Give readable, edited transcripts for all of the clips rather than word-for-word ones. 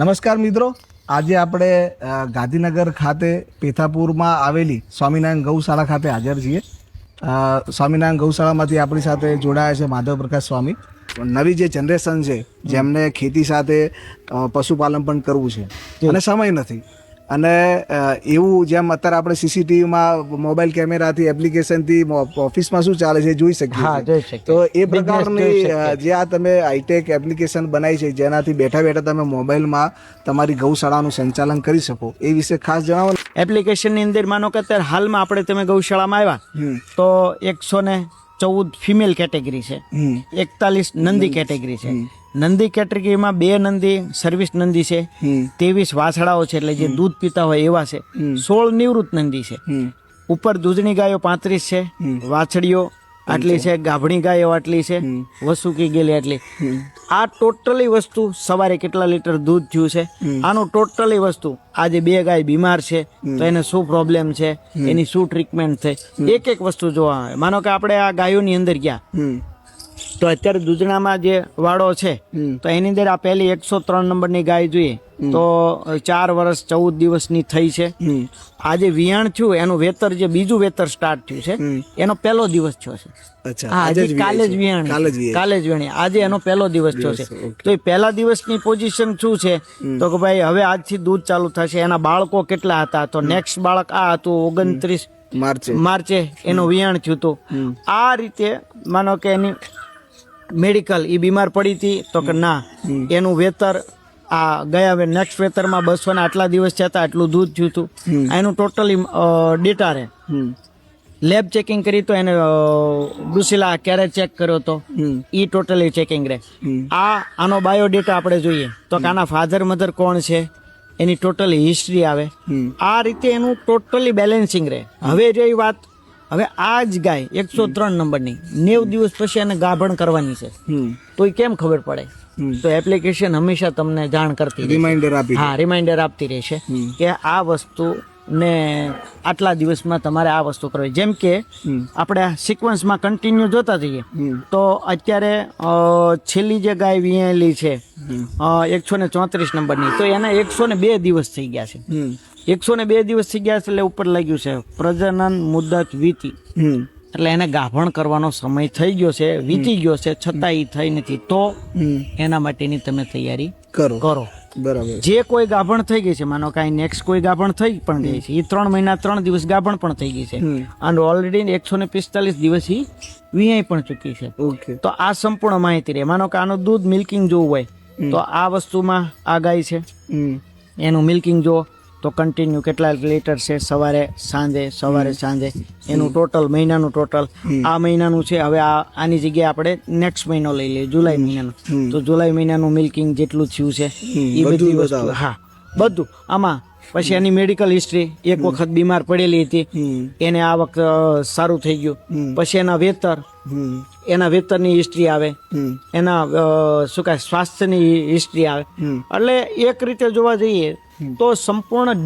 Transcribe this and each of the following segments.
નમસ્કાર મિત્રો, આજે આપણે ગાંધીનગર ખાતે પેથાપુરમાં આવેલી સ્વામિનારાયણ ગૌશાળા ખાતે હાજર છીએ. સ્વામિનારાયણ ગૌશાળામાંથી આપણી સાથે જોડાયા છે માધવ પ્રકાશ સ્વામી. નવી જે જનરેશન છે જેમને ખેતી સાથે પશુપાલન પણ કરવું છે અને સમય નથી, અને એવું જેમ અત્યારે આપણે સીસીટીવીમાં મોબાઈલ કેમેરાથી એપ્લિકેશનથી ઓફિસમાં શું ચાલે છે જોઈ શકીએ. તો એ પ્રકારની જે આ તમે હાઈટેક એપ્લિકેશન બનાવી છે જેનાથી બેઠા બેઠા તમે મોબાઈલમાં તમારી ગૌશાળાનું સંચાલન કરી શકો, એ વિશે ખાસ જણાવો. એપ્લિકેશનની અંદર માનો કે અત્યારે હાલમાં આપણે તમે ગૌશાળામાં આવ્યા તો 114 ફિમેલ કેટેગરી છે, 41 નંદી કેટેગરી છે. નંદી કેટેગરીમાં 2 નંદી સર્વિસ નંદી છે, 23 વાછડાઓ છે એટલે જે દૂધ પીતા હોય એવા છે, 16 નિવૃત્ત નંદી છે. ઉપર દૂધની ગાયો 35 છે, વાછડીઓ આટલી છે, ગાભણી ગાયો આટલી છે, વસુકી ગયેલી આટલી. આ ટોટલી વસ્તુ સવારે કેટલા લીટર દૂધ થયું છે, આનું ટોટલી વસ્તુ આજે 2 ગાય બીમાર છે તો એને શું પ્રોબ્લેમ છે, એની શું ટ્રીટમેન્ટ થઈ, એક એક વસ્તુ જોવા આવે. માનો કે આપણે આ ગાયોની અંદર ગયા તો અત્યારે દૂધણામાં જે વાડો છે તો એની અંદર આ પહેલી 103 નંબરની ગાય જોઈએ તો 4 વર્ષ 14 દિવસની થઈ છે. આજે વિયાણ થયું એનું વેતર જે બીજું વેતર સ્ટાર્ટ થયું છે એનો પહેલો દિવસ થયો છે. કાલે જ વિયાણી, આજે એનો પહેલો દિવસ થયો છે. તો એ પહેલા દિવસની પોઝિશન શું છે તો કે ભાઈ હવે આજથી દૂધ ચાલુ થશે. એના બાળકો કેટલા હતા તો નેક્સ્ટ બાળક આ હતું 29 માર્ચે એનું વિયાણ થયું હતું. આ રીતે માનો કે એની મેડિકલ એ બીમાર પડી હતી તો કે ના એનું વેતર આ ગયા નેક્સ્ટ વેતરમાં 200 ને આટલા દિવસ થયા આટલું દૂધ થયું હતું. એનું ટોટલી ડેટા રહે. લેબ ચેકિંગ કરી તો એને ડુસીલા ક્યારે ચેક કર્યો તો એ ટોટલી ચેકિંગ રહે. આનો બાયોડેટા આપણે જોઈએ તો કે આના ફાધર મધર કોણ છે એની ટોટલી હિસ્ટ્રી આવે. આ રીતે એનું ટોટલી બેલેન્સિંગ રહે. હવે જે વાત, હવે આ જ ગાય 103 નંબરની 90 દિવસ પછી એને ગાભણ કરવાની છે તો એ કેમ ખબર પડે? તો એપ્લિકેશન હંમેશા તમને જાણ કરતી રિમાઇન્ડર આપતી રહેશે કે આ વસ્તુ ને આટલા દિવસમાં તમારે આ વસ્તુ કરવી. જેમ કે આપણે સિક્વન્સમાં કન્ટિન્યુ જોતા જઈએ તો અત્યારે છેલ્લી જે ગાય વિયાયેલી છે 134 નંબરની તો એના 102 દિવસ થઈ ગયા છે. 102 દિવસ થઈ ગયા છે એટલે ઉપર લાગ્યું છે પ્રજનન મુદ્દત વીતી, એટલે એને ગાભણ કરવાનો સમય થઈ ગયો છે, વીતી ગયો છે, છતાં એ થઈ નથી. તો એના માટેની તમે તૈયારી કરો. બરાબર. જે કોઈ ગાભણ થઈ ગઈ છે, માનો કાંઈ નેક્સ્ટ કોઈ ગાભણ થઈ પણ ગઈ છે, એ 3 મહિના 3 દિવસ ગાભણ પણ થઈ ગઈ છે અને ઓલરેડી 145 દિવસ એ વિયાઈ પણ ચૂકી છે. તો આ સંપૂર્ણ માહિતી રહે. માનો કે આનું દૂધ મિલ્કિંગ જોવું હોય તો આ વસ્તુમાં આ ગાય છે, એનું મિલ્કિંગ જો તો કન્ટિન્યુ કેટલા લીટર છે સવારે સાંજે એનું ટોટલ મહિનાનું ટોટલ આ મહિનાનું છે. હવે આની જગ્યાએ આપણે નેક્સ્ટ મહિનો લઈ લઈએ જુલાઈ મહિનાનો તો જુલાઈ મહિનાનું મિલ્કિંગ જેટલું થયું છે એ બધી વસ્તુ બધું આમાં. પછી એની મેડિકલ હિસ્ટ્રી, એક વખત બીમાર પડેલી હતી એને આ વખત સારું થઈ ગયું. પછી એના વેતરની હિસ્ટ્રી આવે, એના શું કહે સ્વાસ્થ્યની હિસ્ટ્રી આવે. એટલે એક રીતે જોવા જઈએ તો સંપૂર્ણ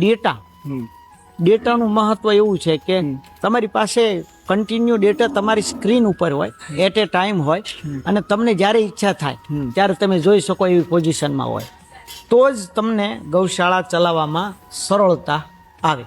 ડેટાનું મહત્વ એવું છે કે તમારી પાસે કન્ટિન્યુ ડેટા તમારી સ્ક્રીન ઉપર હોય, એટ એ ટાઈમ હોય, અને તમને જ્યારે ઈચ્છા થાય ત્યારે તમે જોઈ શકો એવી પોઝિશનમાં હોય તો જ તમને ગૌશાળા ચલાવવામાં સરળતા આવે.